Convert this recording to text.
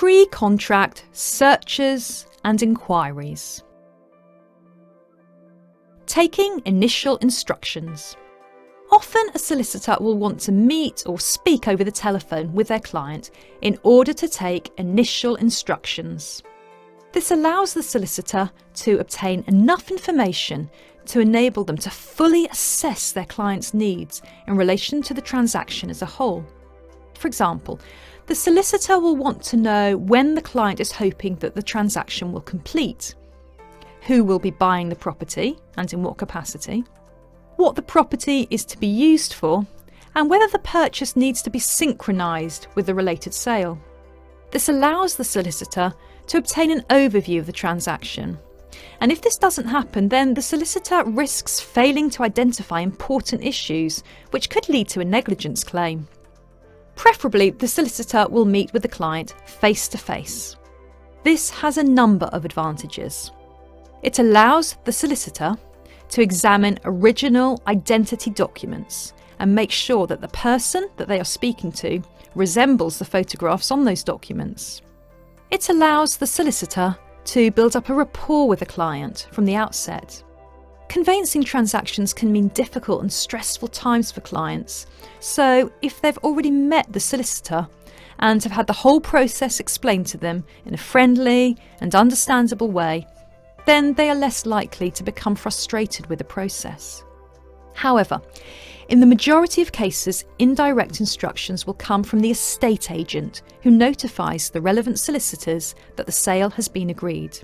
pre-contract searches and inquiries. Taking initial instructions. Often a solicitor will want to meet or speak over the telephone with their client in order to take initial instructions. This allows the solicitor to obtain enough information to enable them to fully assess their client's needs in relation to the transaction as a whole. For example, the solicitor will want to know when the client is hoping that the transaction will complete, who will be buying the property and in what capacity, what the property is to be used for, and whether the purchase needs to be synchronised with the related sale. This allows the solicitor to obtain an overview of the transaction, and if this doesn't happen, then the solicitor risks failing to identify important issues which could lead to a negligence claim. Preferably, the solicitor will meet with the client face to face. This has a number of advantages. It allows the solicitor to examine original identity documents and make sure that the person that they are speaking to resembles the photographs on those documents. It allows the solicitor to build up a rapport with the client from the outset. Conveyancing transactions can mean difficult and stressful times for clients, so if they've already met the solicitor and have had the whole process explained to them in a friendly and understandable way, then they are less likely to become frustrated with the process. However, in the majority of cases, indirect instructions will come from the estate agent who notifies the relevant solicitors that the sale has been agreed.